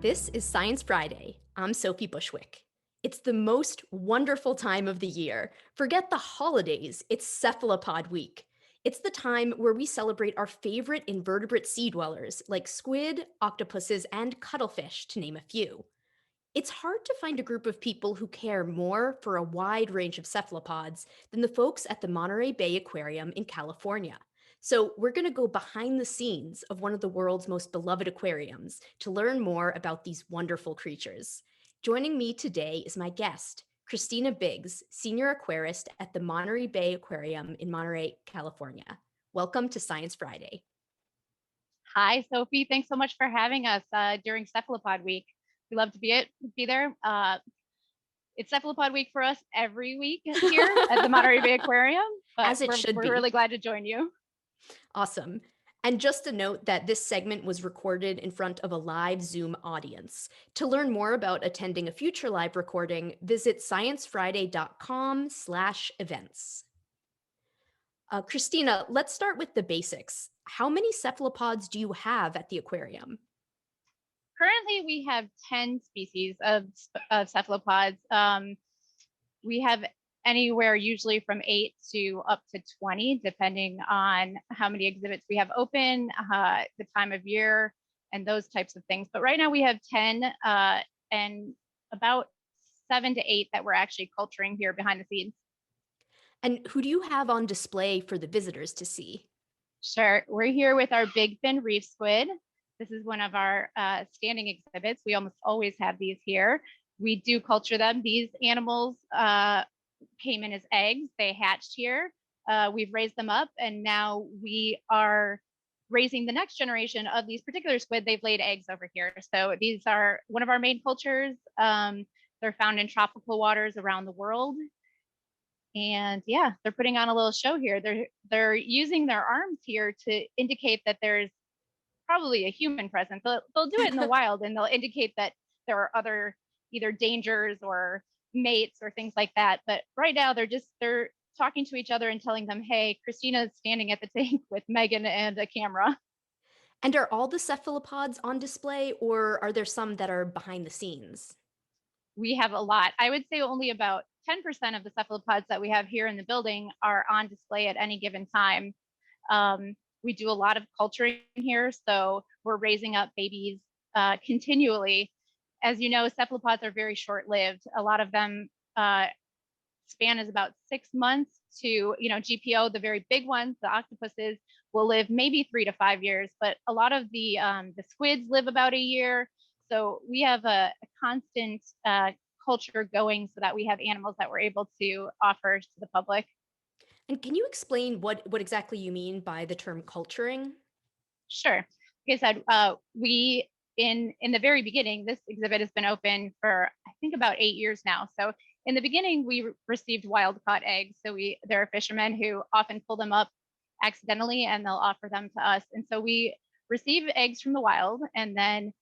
This is Science Friday. I'm Sophie Bushwick. It's the most wonderful time of the year. Forget the holidays, it's Cephalopod Week. It's the time where we celebrate our favorite invertebrate sea dwellers like squid, octopuses, and cuttlefish, to name a few. It's hard to find a group of people who care more for a wide range of cephalopods than the folks at the Monterey Bay Aquarium in California. So, we're going to go behind the scenes of one of the world's most beloved aquariums to learn more about these wonderful creatures. Joining me today is my guest, Christina Biggs, Senior Aquarist at the Monterey Bay Aquarium in Monterey, California. Welcome to Science Friday. Hi, Sophie. Thanks so much for having us during Cephalopod Week. We love to be there. It's Cephalopod Week for us every week here at the Monterey Bay Aquarium, but As it should be. We're really glad to join you. Awesome. And just a note that this segment was recorded in front of a live Zoom audience. To learn more about attending a future live recording, visit sciencefriday.com/events. Christina, let's start with the basics. How many cephalopods do you have at the aquarium? Currently, we have 10 species of cephalopods. We have anywhere usually from 8 to up to 20, depending on how many exhibits we have open, the time of year, and those types of things. But right now we have 10 and about 7 to 8 that we're actually culturing here behind the scenes. And who do you have on display for the visitors to see? Sure. We're here with our big fin reef squid. This is one of our standing exhibits. We almost always have these here. We do culture them. These animals came in as eggs. They hatched here. We've raised them up, and now we are raising the next generation of these particular squid. They've laid eggs over here. So these are one of our main cultures. They're found in tropical waters around the world. And yeah, they're putting on a little show here. They're using their arms here to indicate that there's probably a human presence. They'll do it in the wild, and they'll indicate that there are other either dangers or mates or things like that. But right now they're talking to each other and telling them, hey, Christina's standing at the tank with Megan and a camera. And are all the cephalopods on display, or are there some that are behind the scenes? We have a lot. I would say only about 10% of the cephalopods that we have here in the building are on display at any given time. We do a lot of culturing here, so we're raising up babies continually. As you know, cephalopods are very short-lived. A lot of them span is about 6 months to, GPO, the very big ones, the octopuses, will live maybe 3 to 5 years, but a lot of the squids live about a year. So we have a constant culture going so that we have animals that we're able to offer to the public. And can you explain what exactly you mean by the term culturing? Sure. Like I said, we in the very beginning, this exhibit has been open for I think about 8 years now. So in the beginning, we received wild caught eggs. So there are fishermen who often pull them up accidentally and they'll offer them to us. And so we receive eggs from the wild, and then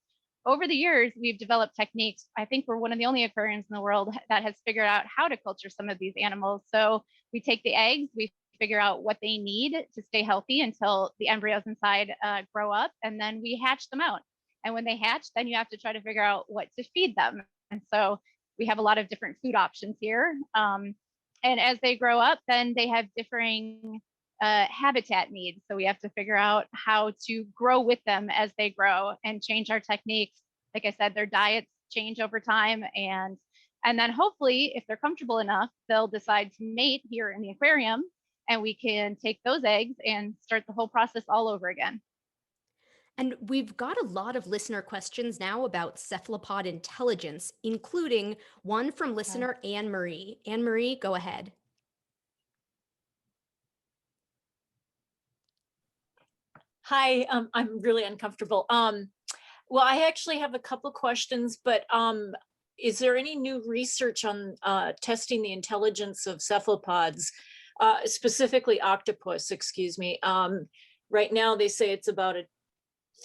over the years, we've developed techniques. I think we're one of the only aquariums in the world that has figured out how to culture some of these animals. So we take the eggs, we figure out what they need to stay healthy until the embryos inside grow up, and then we hatch them out. And when they hatch, then you have to try to figure out what to feed them. And so we have a lot of different food options here. And as they grow up, then they have differing habitat needs. So we have to figure out how to grow with them as they grow and change our techniques. Like I said, their diets change over time, and then hopefully, if they're comfortable enough, they'll decide to mate here in the aquarium, and we can take those eggs and start the whole process all over again. And we've got a lot of listener questions now about cephalopod intelligence, including one from listener Anne Marie. Anne Marie, go ahead. Hi, I'm really uncomfortable. Well, I actually have a couple questions, but is there any new research on testing the intelligence of cephalopods, specifically octopus, excuse me. Right now they say it's about a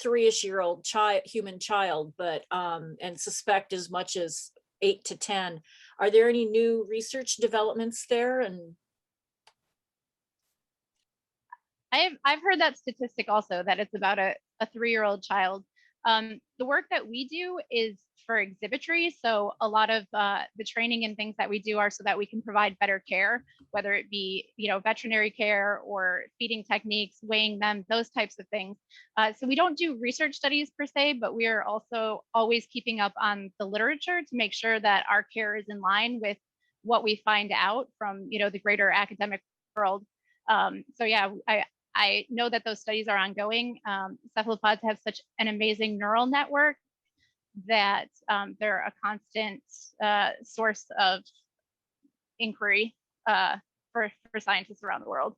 3-ish-year-old human child, but and suspect as much as 8 to 10. Are there any new research developments there? And I've heard that statistic also, that it's about a 3-year-old child. The work that we do is for exhibitry. So a lot of the training and things that we do are so that we can provide better care, whether it be, veterinary care or feeding techniques, weighing them, those types of things. So we don't do research studies per se, but we are also always keeping up on the literature to make sure that our care is in line with what we find out from, the greater academic world. So yeah, I know that those studies are ongoing. Cephalopods have such an amazing neural network that they're a constant source of inquiry for scientists around the world.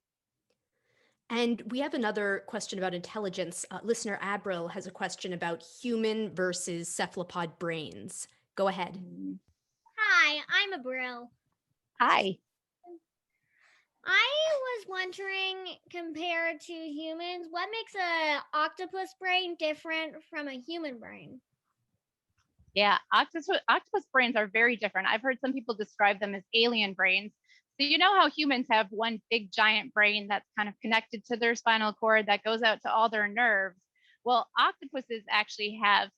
And we have another question about intelligence. Listener Abril has a question about human versus cephalopod brains. Go ahead. Hi, I'm Abril. Hi. I was wondering, compared to humans, what makes an octopus brain different from a human brain? Yeah, octopus brains are very different. I've heard some people describe them as alien brains. So you know how humans have one big giant brain that's kind of connected to their spinal cord that goes out to all their nerves? Well, octopuses actually have,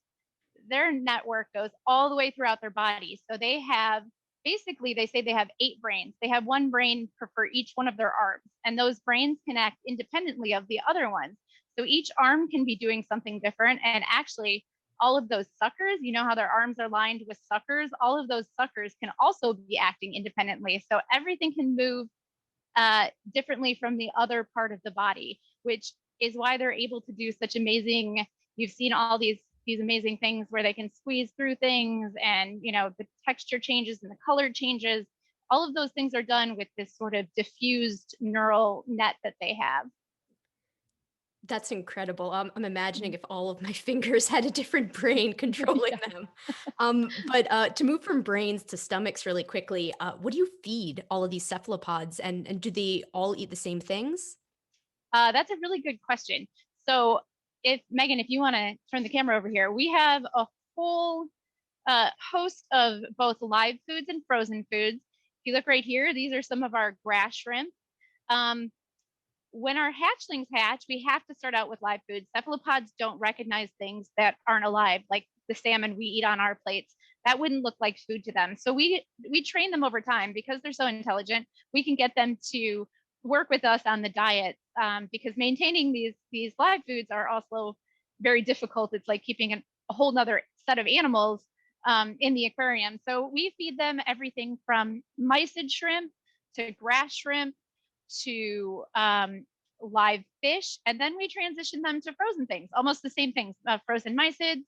their network goes all the way throughout their body. So they have, basically, they say they have 8 brains. They have one brain for each one of their arms, and those brains connect independently of the other ones. So each arm can be doing something different. And actually, all of those suckers, you know how their arms are lined with suckers, all of those suckers can also be acting independently. So everything can move differently from the other part of the body, which is why they're able to do such amazing, you've seen all these amazing things where they can squeeze through things, and the texture changes and the color changes. All of those things are done with this sort of diffused neural net that they have. That's incredible. I'm imagining if all of my fingers had a different brain controlling them. But to move from brains to stomachs really quickly, what do you feed all of these cephalopods, and do they all eat the same things? That's a really good question. So Megan, if you want to turn the camera over here, we have a whole host of both live foods and frozen foods. If you look right here, these are some of our grass shrimp. When our hatchlings hatch, we have to start out with live foods. Cephalopods don't recognize things that aren't alive, like the salmon we eat on our plates. That wouldn't look like food to them. So we train them over time because they're so intelligent. We can get them to work with us on the diet, because maintaining these live foods are also very difficult. It's like keeping a whole nother set of animals in the aquarium. So we feed them everything from mysid shrimp to grass shrimp to live fish, and then we transition them to frozen things, almost the same things, frozen mysids,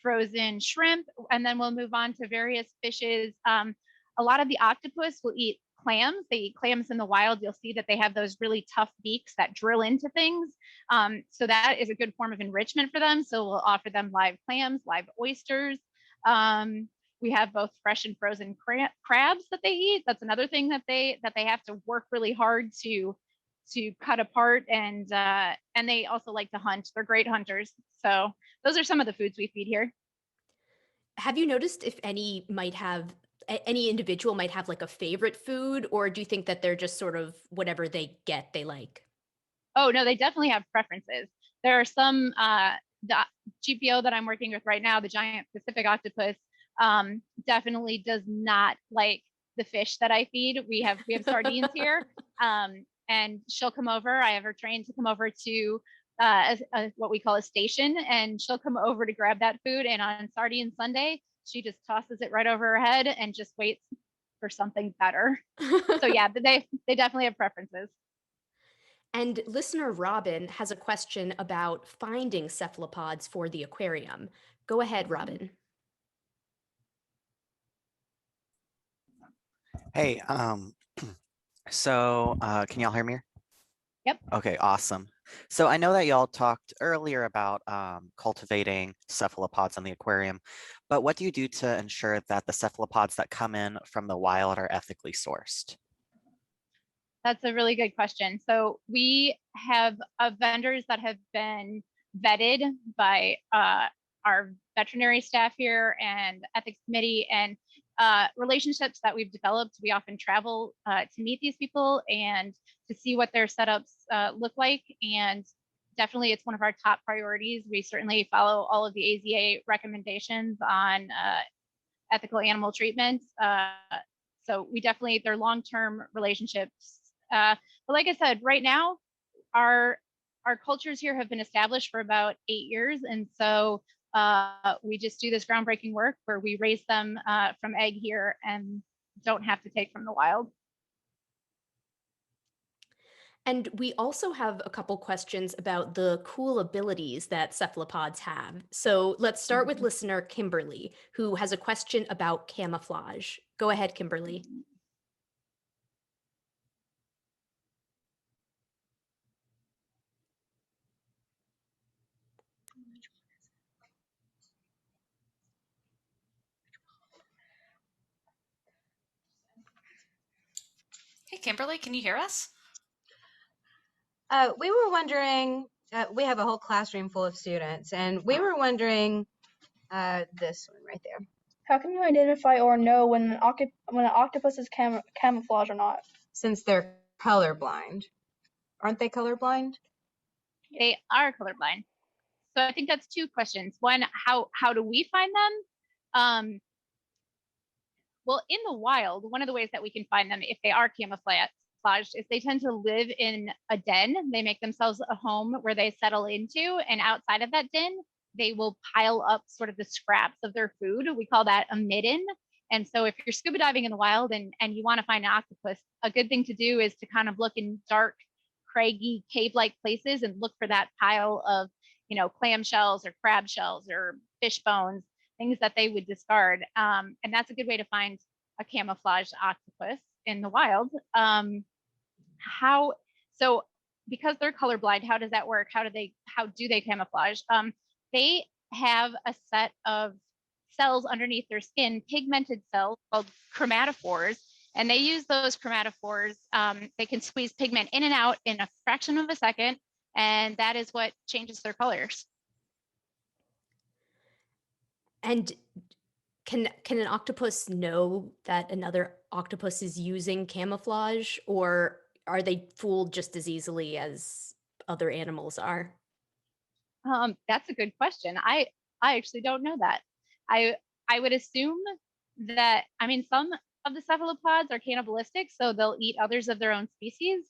frozen shrimp, and then we'll move on to various fishes. A lot of the octopus will eat clams. They eat clams in the wild. You'll see that they have those really tough beaks that drill into things. So that is a good form of enrichment for them. So we'll offer them live clams, live oysters. We have both fresh and frozen crabs that they eat. That's another thing that they have to work really hard to cut apart, and they also like to hunt. They're great hunters. So those are some of the foods we feed here. Have you noticed if any individual might have like a favorite food, or do you think that they're just sort of whatever they get, they like? Oh no, they definitely have preferences. There are some, the GPO that I'm working with right now, the giant Pacific octopus, definitely does not like the fish that I feed. We have sardines here, and she'll come over. I have her trained to come over to what we call a station, and she'll come over to grab that food. And on Sardine Sunday, she just tosses it right over her head and just waits for something better. So yeah, they definitely have preferences. And listener Robin has a question about finding cephalopods for the aquarium. Go ahead, Robin. Hey, can y'all hear me? Yep. Okay, awesome. So I know that y'all talked earlier about cultivating cephalopods in the aquarium, but what do you do to ensure that the cephalopods that come in from the wild are ethically sourced? That's a really good question. So we have vendors that have been vetted by our veterinary staff here and ethics committee, and relationships that we've developed. We often travel to meet these people and to see what their setups look like. And definitely it's one of our top priorities. We certainly follow all of the AZA recommendations on ethical animal treatment. So we definitely, they're long-term relationships. But like I said, right now, our cultures here have been established for about 8 years. And so we just do this groundbreaking work where we raise them from egg here and don't have to take from the wild. And we also have a couple questions about the cool abilities that cephalopods have. So let's start with listener Kimberly, who has a question about camouflage. Go ahead, Kimberly. Hey, Kimberly, can you hear us? We were wondering, we have a whole classroom full of students, and we were wondering, this one right there. How can you identify or know when an octopus is camouflage or not? Since they're colorblind. Aren't they colorblind? They are colorblind. So I think that's two questions. One, how do we find them? Well, in the wild, one of the ways that we can find them if they are camouflaged is they tend to live in a den. They make themselves a home where they settle into, and outside of that den, they will pile up sort of the scraps of their food. We call that a midden. And so if you're scuba diving in the wild and you want to find an octopus, a good thing to do is to kind of look in dark, craggy, cave-like places and look for that pile of, you know, clam shells or crab shells or fish bones, things that they would discard. And that's a good way to find a camouflaged octopus in the wild. So because they're colorblind, how does that work? How do they camouflage? They have a set of cells underneath their skin, pigmented cells called chromatophores, and they use those chromatophores. They can squeeze pigment in and out in a fraction of a second, and that is what changes their colors. And can an octopus know that another octopus is using camouflage, or are they fooled just as easily as other animals are? That's a good question. I actually don't know that. I would assume that, I mean, some of the cephalopods are cannibalistic, so they'll eat others of their own species.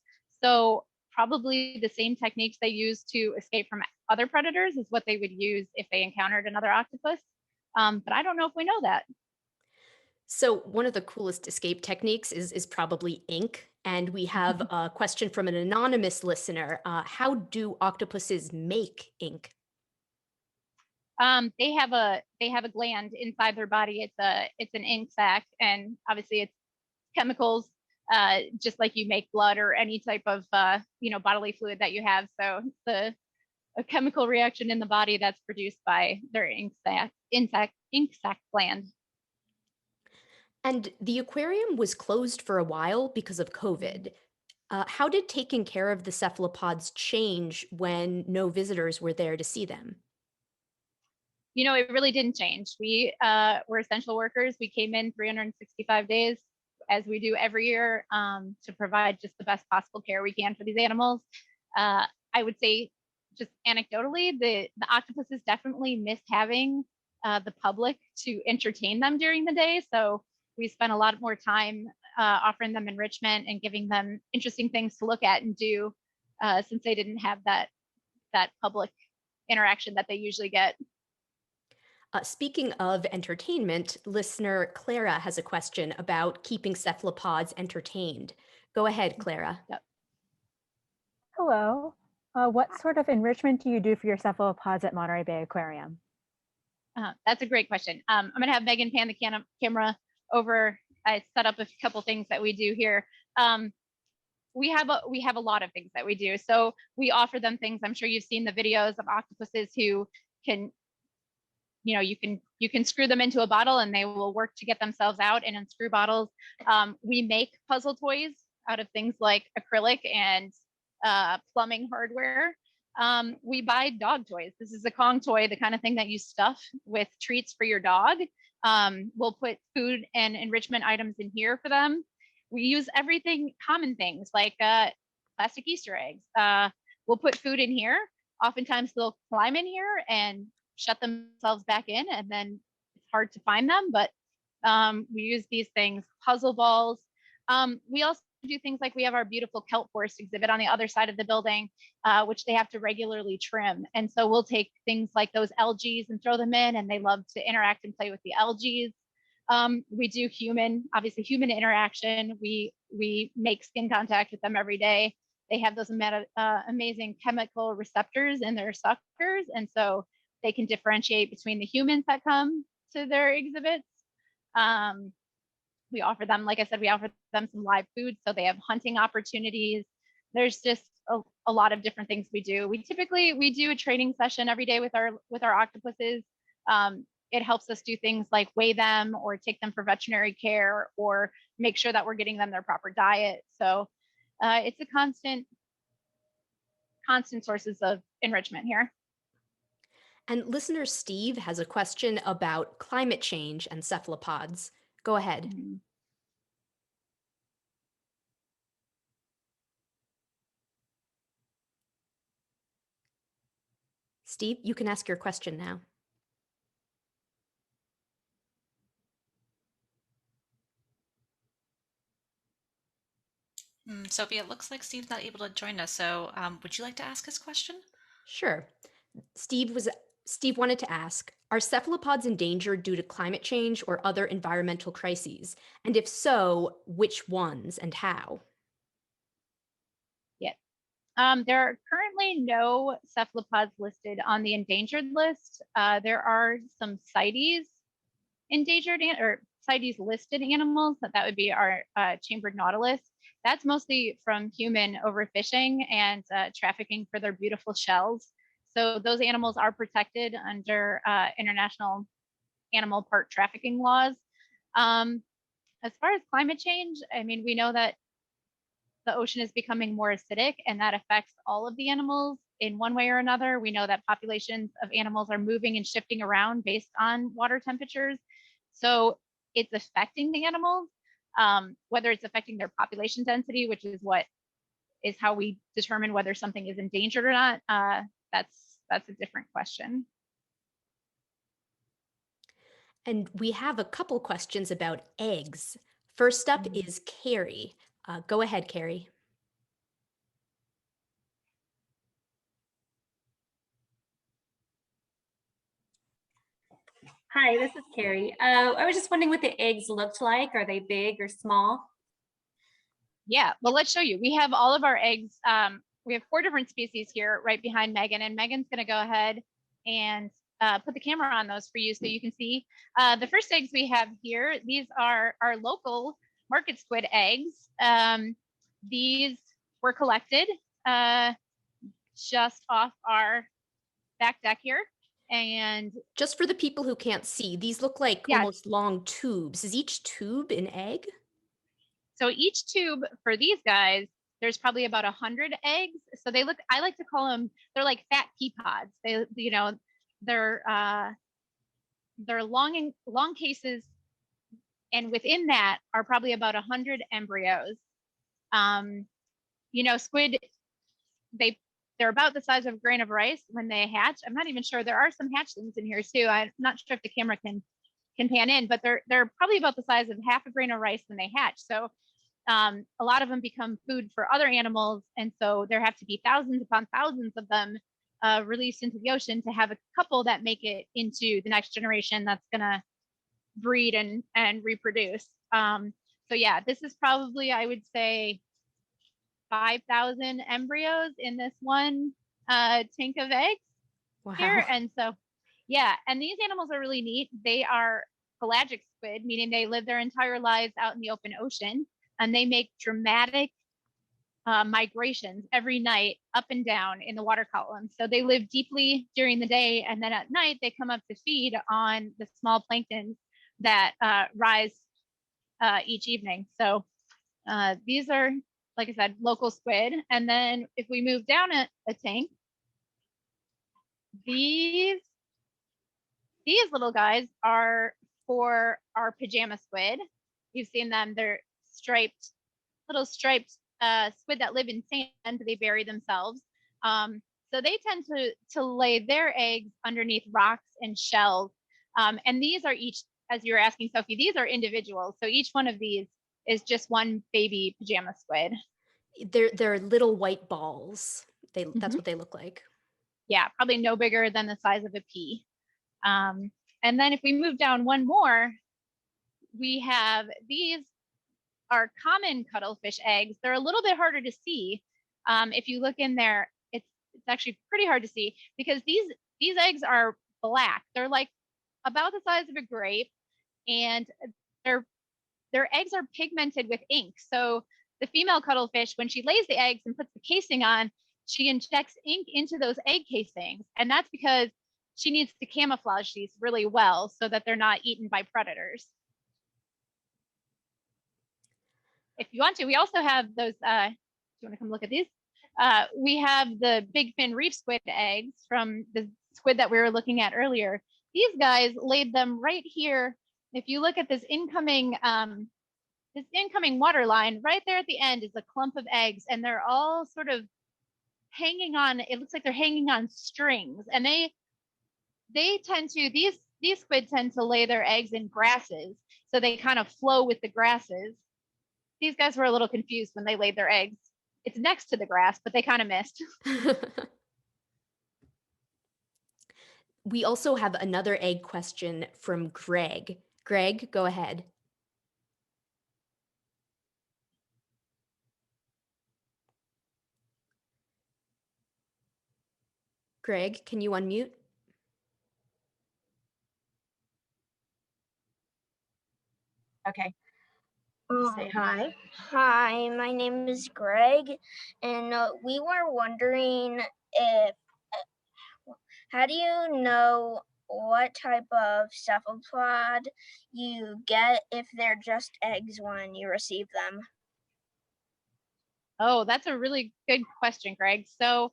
So probably the same techniques they use to escape from other predators is what they would use if they encountered another octopus. But I don't know if we know that. So one of the coolest escape techniques is probably ink. And we have a question from an anonymous listener. How do octopuses make ink? They have a gland inside their body. It's an ink sac, and obviously it's chemicals, just like you make blood or any type of bodily fluid that you have. So it's a chemical reaction in the body that's produced by their ink sac gland. And the aquarium was closed for a while because of COVID. How did taking care of the cephalopods change when no visitors were there to see them? You know, it really didn't change. We were essential workers. We came in 365 days, as we do every year, to provide just the best possible care we can for these animals. I would say, just anecdotally, the octopuses definitely missed having the public to entertain them during the day. So we spent a lot more time offering them enrichment and giving them interesting things to look at and do, since they didn't have that public interaction that they usually get. Speaking of entertainment, listener Clara has a question about keeping cephalopods entertained. Go ahead, Clara. Yep. Hello. What sort of enrichment do you do for your cephalopods at Monterey Bay Aquarium? That's a great question. I'm going to have Megan pan the camera over. I set up a couple things that we do here. We have a lot of things that we do. So we offer them things. I'm sure you've seen the videos of octopuses who can, you can screw them into a bottle and they will work to get themselves out and unscrew bottles. We make puzzle toys out of things like acrylic and plumbing hardware. We buy dog toys. This is a Kong toy, the kind of thing that you stuff with treats for your dog. We'll put food and enrichment items in here for them. We use everything, common things like plastic Easter eggs. We'll put food in here. oftentimes they'll climb in here and shut themselves back in, and then it's hard to find them. But we use these things, puzzle balls. We also do things like we have our beautiful kelp forest exhibit on the other side of the building, which they have to regularly trim. And so we'll take things like those algae and throw them in, and they love to interact and play with the algae. We do obviously human interaction. We make skin contact with them every day. They have those amazing chemical receptors in their suckers, and so they can differentiate between the humans that come to their exhibits. We offer them, like I said, we offer them some live food, so they have hunting opportunities. There's just a lot of different things we do. We do a training session every day with our octopuses. It helps us do things like weigh them or take them for veterinary care or make sure that we're getting them their proper diet. So it's a constant sources of enrichment here. And listener Steve has a question about climate change and cephalopods. Go ahead. Mm-hmm. Steve, you can ask your question now. Sophie, it looks like Steve's not able to join us. So would you like to ask his question? Sure. Steve wanted to ask, are cephalopods endangered due to climate change or other environmental crises? And if so, which ones and how? Yeah. There are currently no cephalopods listed on the endangered list. There are some CITES endangered or CITES listed animals. That would be our chambered nautilus. That's mostly from human overfishing and trafficking for their beautiful shells. So those animals are protected under international animal part trafficking laws. As far as climate change, I mean, we know that the ocean is becoming more acidic, and that affects all of the animals in one way or another. We know that populations of animals are moving and shifting around based on water temperatures. So it's affecting the animals, whether it's affecting their population density, which is how we determine whether something is endangered or not. That's a different question. And we have a couple questions about eggs. First up is Carrie. Go ahead, Carrie. Hi, this is Carrie. I was just wondering what the eggs looked like. Are they big or small? Yeah, well, let's show you. We have all of our eggs. We have 4 different species here right behind Megan, and Megan's going to go ahead and put the camera on those for you so you can see. The first eggs we have here, these are our local market squid eggs. These were collected just off our back deck here. And just for the people who can't see, these look like almost long tubes. Is each tube an egg? So each tube for these guys, there's probably about 100 eggs. So they look, I like to call them, they're like fat pea pods. They're long cases. And within that are probably about 100 embryos. Squid, they're about the size of a grain of rice when they hatch. I'm not even sure. There are some hatchlings in here too. I'm not sure if the camera can pan in, but they're probably about the size of half a grain of rice when they hatch. So a lot of them become food for other animals. And so there have to be thousands upon thousands of them released into the ocean to have a couple that make it into the next generation that's gonna breed and reproduce. So yeah, this is probably, I would say, 5,000 embryos in this one tank of eggs here. And so, yeah, and these animals are really neat. They are pelagic squid, meaning they live their entire lives out in the open ocean, and they make dramatic migrations every night up and down in the water column. So they live deeply during the day, and then at night they come up to feed on the small plankton that rise each evening. So these are, like I said, local squid. And then if we move down a tank, these little guys are for our pajama squid. You've seen them. They're little striped squid that live in sand. They bury themselves. So So they tend to lay their eggs underneath rocks and shells. And these are each, as you were asking, Sophie, these are individuals. So each one of these is just one baby pajama squid. They're little white balls. That's what they look like. Yeah, probably no bigger than the size of a pea. And then if we move down one more, we have these are common cuttlefish eggs. They're a little bit harder to see. If you look in there, it's actually pretty hard to see because these eggs are black. They're like about the size of a grape, and their eggs are pigmented with ink. So the female cuttlefish, when she lays the eggs and puts the casing on, she injects ink into those egg casings, and that's because she needs to camouflage these really well so that they're not eaten by predators. If you want to, we also have those, do you want to come look at these? We have the big fin reef squid eggs from the squid that we were looking at earlier. These guys laid them right here. If you look at this incoming water line, right there at the end is a clump of eggs, and they're all sort of hanging on, it looks like they're hanging on strings, and they tend to, these squid tend to lay their eggs in grasses, so they kind of flow with the grasses. These guys were a little confused when they laid their eggs. It's next to the grass, but they kind of missed. We also have another egg question from Greg. Greg, go ahead. Greg, can you unmute? Okay. Say hi. Hi, my name is Greg, and we were wondering how do you know what type of cephalopod you get if they're just eggs when you receive them? Oh, that's a really good question, Greg. So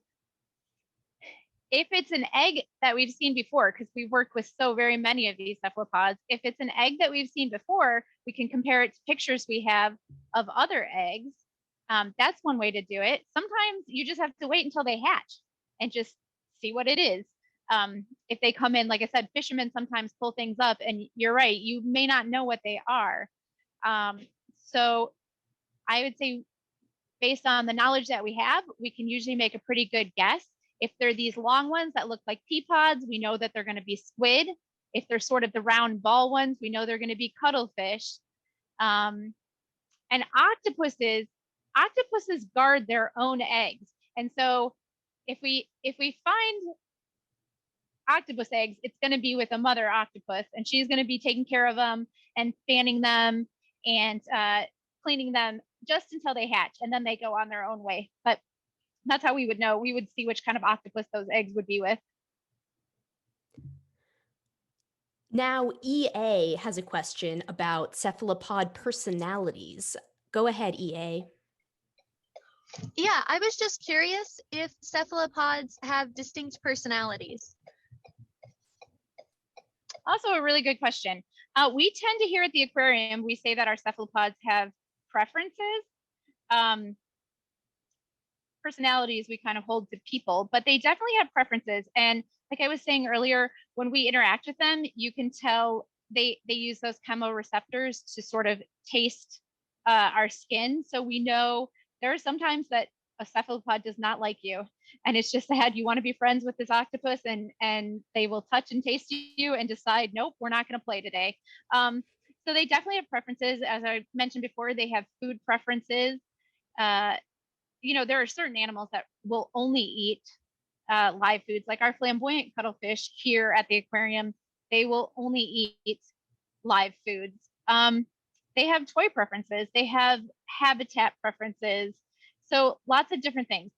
if it's an egg that we've seen before, because we've worked with so very many of these cephalopods, if it's an egg that we've seen before, we can compare it to pictures we have of other eggs. That's one way to do it. Sometimes you just have to wait until they hatch and just see what it is. If they come in, like I said, fishermen sometimes pull things up, and you're right, you may not know what they are. So I would say, based on the knowledge that we have, we can usually make a pretty good guess. If they're these long ones that look like pea pods, we know that they're going to be squid. If they're sort of the round ball ones, we know they're going to be cuttlefish. And octopuses guard their own eggs. And so if we find octopus eggs, it's going to be with a mother octopus, and she's going to be taking care of them and fanning them and cleaning them just until they hatch, and then they go on their own way. But that's how we would know. We would see which kind of octopus those eggs would be with. Now, EA has a question about cephalopod personalities. Go ahead, EA. Yeah, I was just curious if cephalopods have distinct personalities. Also a really good question. We tend to hear at the aquarium, we say that our cephalopods have preferences. Personalities we kind of hold to people, but they definitely have preferences. And like I was saying earlier, when we interact with them, you can tell they use those chemoreceptors to sort of taste our skin. So we know there are sometimes that a cephalopod does not like you, and it's just sad. You want to be friends with this octopus, and they will touch and taste you and decide, nope, we're not going to play today. So they definitely have preferences. As I mentioned before, they have food preferences. There are certain animals that will only eat live foods, like our flamboyant cuttlefish here at the aquarium. They will only eat live foods. They have toy preferences. They have habitat preferences. So lots of different things.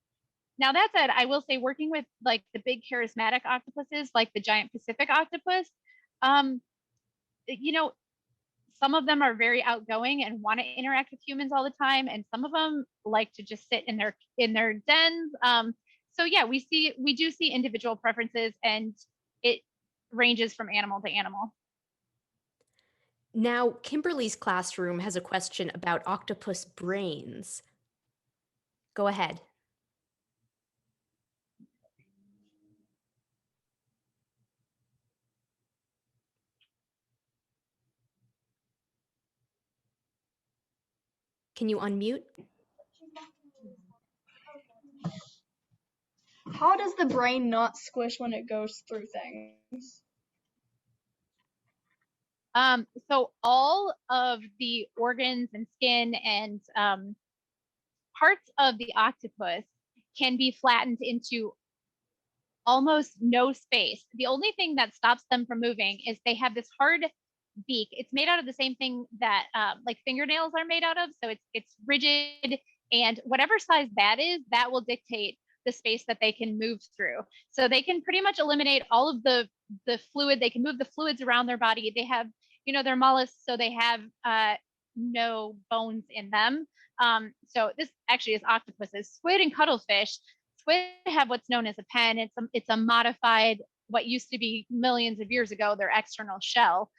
Now, that said, I will say, working with like the big charismatic octopuses, like the giant Pacific octopus, some of them are very outgoing and want to interact with humans all the time, and some of them like to just sit in their dens. So yeah, we do see individual preferences, and it ranges from animal to animal. Now, Kimberly's classroom has a question about octopus brains. Go ahead. can you unmute? How does the brain not squish when it goes through things? So all of the organs and skin and parts of the octopus can be flattened into almost no space. The only thing that stops them from moving is they have this hard beak. It's made out of the same thing that like fingernails are made out of. So it's rigid, and whatever size that is, that will dictate the space that they can move through. So they can pretty much eliminate all of the fluid. They can move the fluids around their body. They have, they're mollusks, so they have no bones in them. So this actually is octopuses. Squid and cuttlefish. Squid have what's known as a pen. It's a modified, what used to be millions of years ago, their external shell.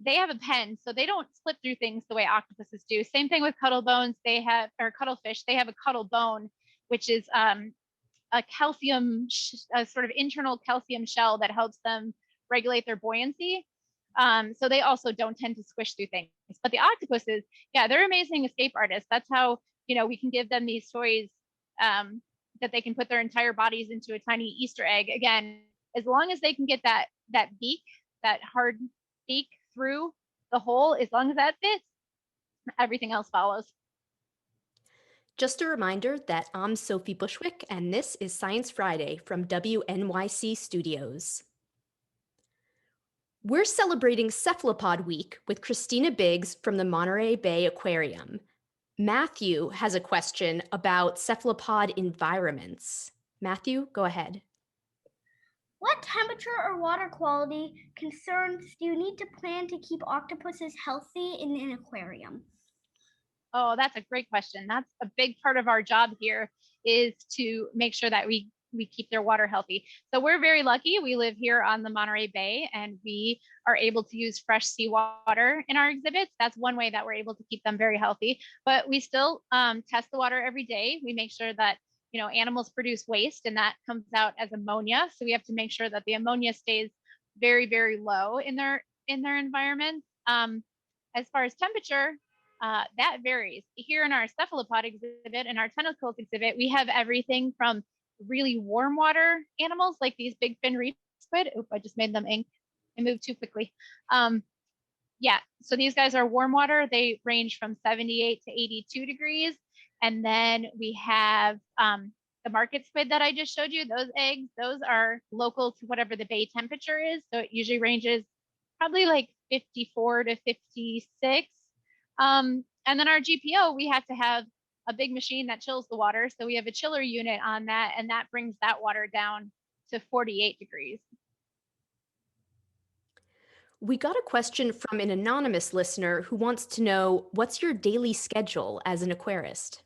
They have a pen, so they don't slip through things the way octopuses do. Same thing with cuttlefish. They have a cuttle bone, which is a calcium, a sort of internal calcium shell that helps them regulate their buoyancy. So they also don't tend to squish through things. But the octopuses, yeah, they're amazing escape artists. That's how, we can give them these toys that they can put their entire bodies into a tiny Easter egg. Again, as long as they can get that beak, that hard beak through the hole, as long as that fits, everything else follows. Just a reminder that I'm Sophie Bushwick, and this is Science Friday from WNYC Studios. We're celebrating Cephalopod Week with Christina Biggs from the Monterey Bay Aquarium. Matthew has a question about cephalopod environments. Matthew, go ahead. What temperature or water quality concerns do you need to plan to keep octopuses healthy in an aquarium? Oh, that's a great question. That's a big part of our job here, is to make sure that we keep their water healthy. So we're very lucky. We live here on the Monterey Bay, and we are able to use fresh seawater in our exhibits. That's one way that we're able to keep them very healthy. But we still test the water every day. We make sure that animals produce waste, and that comes out as ammonia. So we have to make sure that the ammonia stays very, very low in their environment. As far as temperature, that varies. Here in our cephalopod exhibit and our tentacles exhibit, we have everything from really warm water animals like these big fin reef squid. Oop, I just made them ink. I moved too quickly. Yeah, so these guys are warm water. They range from 78 to 82 degrees. And then we have the market squid that I just showed you. Those eggs, those are local to whatever the bay temperature is. So it usually ranges probably like 54 to 56. And then our GPO, we have to have a big machine that chills the water. So we have a chiller unit on that, and that brings that water down to 48 degrees. We got a question from an anonymous listener who wants to know, what's your daily schedule as an aquarist?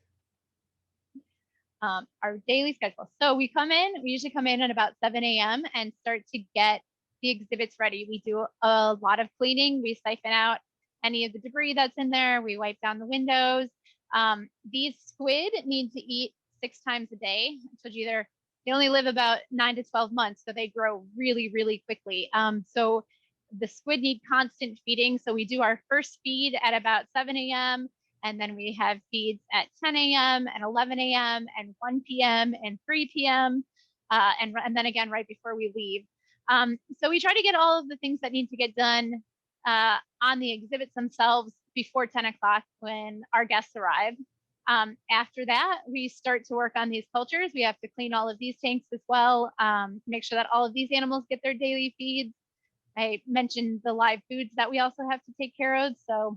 Our daily schedule. So we usually come in at about 7 a.m. and start to get the exhibits ready. We do a lot of cleaning. We siphon out any of the debris that's in there. We wipe down the windows. These squid need to eat 6 times a day. I told you they only live about 9 to 12 months, so they grow really, really quickly. So the squid need constant feeding. So we do our first feed at about 7 a.m. And then we have feeds at 10 a.m. and 11 a.m. and 1 p.m. and 3 p.m. And then again right before we leave. So we try to get all of the things that need to get done on the exhibits themselves before 10 o'clock when our guests arrive. After that, we start to work on these cultures. We have to clean all of these tanks as well, make sure that all of these animals get their daily feeds. I mentioned the live foods that we also have to take care of. So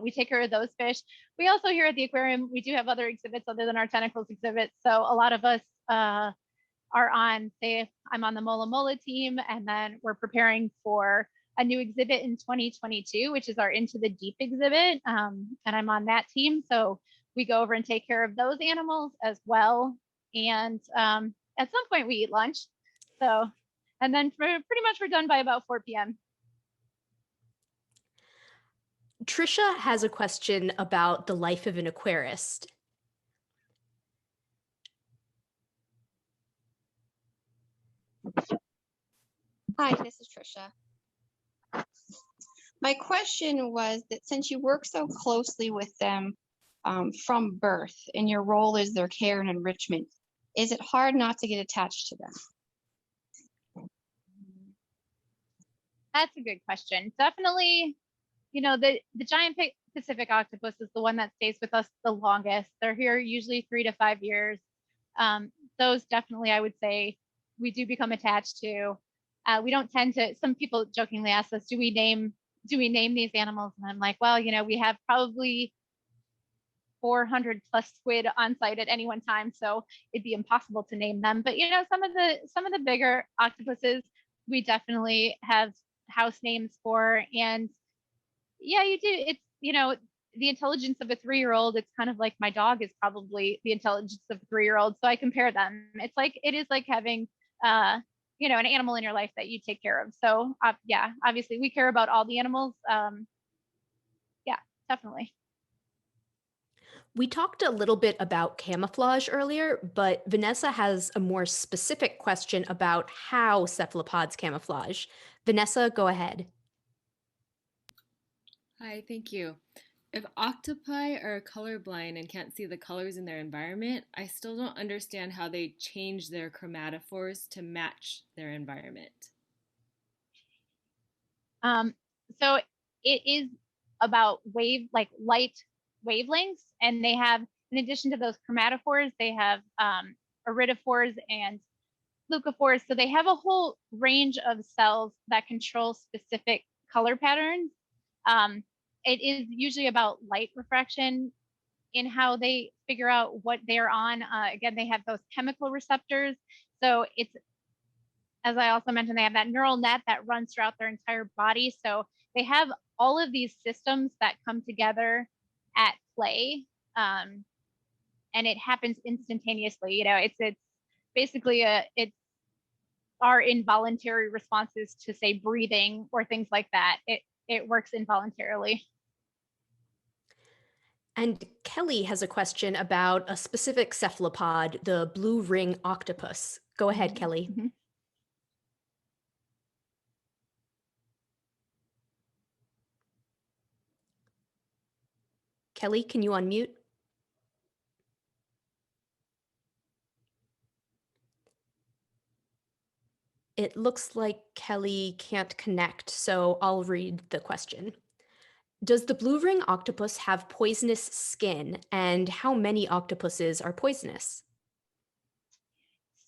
we take care of those fish. We also here at the aquarium, we do have other exhibits other than our tentacles exhibit. So a lot of us are on, say, I'm on the Mola Mola team, and then we're preparing for a new exhibit in 2022, which is our Into the Deep exhibit. And I'm on that team. So we go over and take care of those animals as well. And at some point we eat lunch. So, and then pretty much we're done by about 4 p.m. Trisha has a question about the life of an aquarist. Hi, this is Trisha. My question was that since you work so closely with them from birth and your role is their care and enrichment, is it hard not to get attached to them? That's a good question. Definitely, you know, the giant Pacific octopus is the one that stays with us the longest. They're here usually 3 to 5 years. Those definitely, I would say, we do become attached to. We don't tend to. Some people jokingly ask us, "Do we name these animals?" And I'm like, well, you know, we have probably 400 plus squid on site at any one time, so it'd be impossible to name them. But you know, some of the bigger octopuses, we definitely have house names for. And yeah, you do. It's, you know, the intelligence of a 3-year-old, it's kind of like my dog is probably the intelligence of a 3-year-old. So I compare them. It's like, it is like having, you know, an animal in your life that you take care of. So yeah, obviously we care about all the animals. Yeah, definitely. We talked a little bit about camouflage earlier, but Vanessa has a more specific question about how cephalopods camouflage. Vanessa, go ahead. Hi, thank you. If octopi are colorblind and can't see the colors in their environment, I still don't understand how they change their chromatophores to match their environment. So it is about light wavelengths, and they have, in addition to those chromatophores, they have iridophores and leucophores. So they have a whole range of cells that control specific color patterns. It is usually about light refraction in how they figure out what they're on. Again, they have those chemical receptors. So it's, as I also mentioned, they have that neural net that runs throughout their entire body. So they have all of these systems that come together at play, and it happens instantaneously. You know, it's basically it's our involuntary responses to, say, breathing or things like that. It works involuntarily. And Kelly has a question about a specific cephalopod, the blue ring octopus. Go ahead, Kelly. Mm-hmm. Kelly, can you unmute? It looks like Kelly can't connect, so I'll read the question. Does the blue ring octopus have poisonous skin, and how many octopuses are poisonous?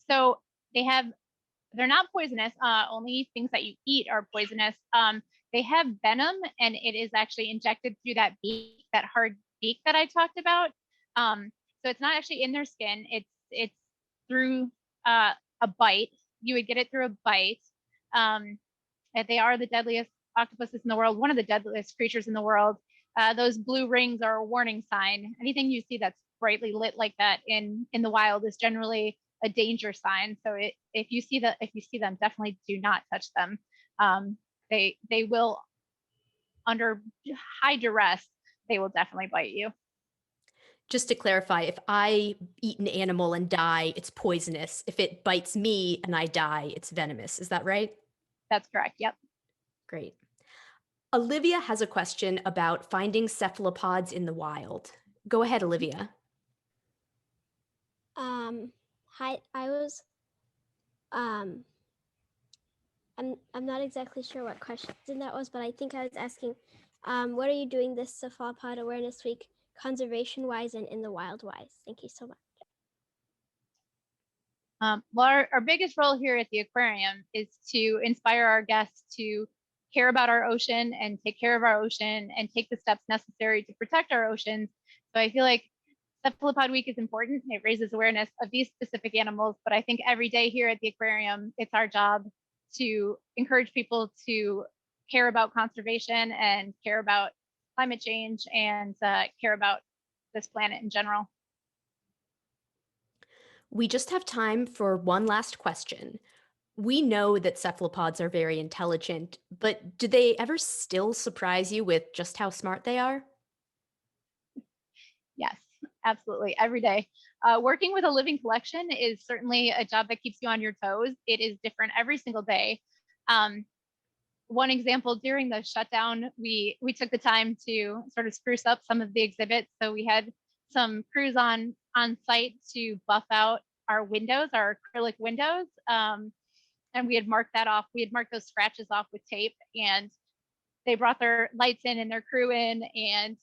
So they're not poisonous. Only things that you eat are poisonous. They have venom, and it is actually injected through that beak, that hard beak that I talked about. So it's not actually in their skin. It's through a bite. You would get it through a bite. And they are the deadliest octopuses in the world, one of the deadliest creatures in the world. Those blue rings are a warning sign. Anything you see that's brightly lit like that in the wild is generally a danger sign. So if you see them, definitely do not touch them. They will, under high duress, they will definitely bite you. Just to clarify, if I eat an animal and die, it's poisonous. If it bites me and I die, it's venomous. Is that right? That's correct. Yep. Great. Olivia has a question about finding cephalopods in the wild. Go ahead, Olivia. Hi, I'm not exactly sure what question that was, but I think I was asking, what are you doing this Cephalopod Awareness Week conservation-wise and in the wild-wise? Thank you so much. Well, our biggest role here at the aquarium is to inspire our guests to care about our ocean and take care of our ocean and take the steps necessary to protect our oceans. So I feel like Cephalopod Week is important. It raises awareness of these specific animals, but I think every day here at the aquarium, it's our job to encourage people to care about conservation and care about climate change and care about this planet in general. We just have time for one last question. We know that cephalopods are very intelligent, but do they ever still surprise you with just how smart they are? Yes, absolutely. Every day. Working with a living collection is certainly a job that keeps you on your toes. It is different every single day. one example, during the shutdown, we took the time to sort of spruce up some of the exhibits. So we had some crews on site to buff out our windows, our acrylic windows. And we had marked that off. We had marked those scratches off with tape, and they brought their lights in and their crew in and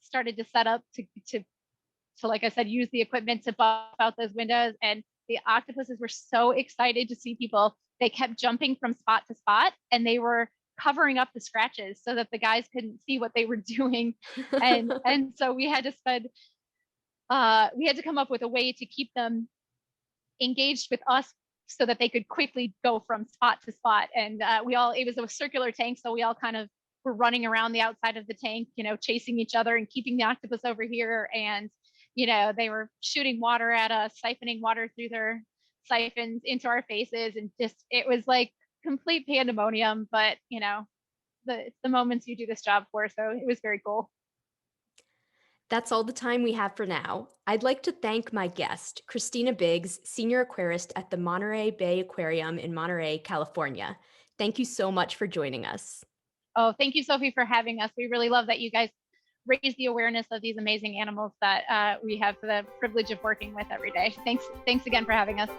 started to set up to like I said, use the equipment to buff out those windows. And the octopuses were so excited to see people. They kept jumping from spot to spot, and they were covering up the scratches so that the guys couldn't see what they were doing. And so we had to come up with a way to keep them engaged with us so that they could quickly go from spot to spot. And it was a circular tank, so we all kind of were running around the outside of the tank, chasing each other and keeping the octopus over here. And they were shooting water at us, siphoning water through their siphons into our faces, and it was like complete pandemonium. But it's the moments you do this job for, so it was very cool. That's all the time we have for now. I'd like to thank my guest, Christina Biggs, Senior Aquarist at the Monterey Bay Aquarium in Monterey, California. Thank you so much for joining us. Oh, thank you, Sophie, for having us. We really love that you guys raise the awareness of these amazing animals that we have the privilege of working with every day. Thanks again for having us.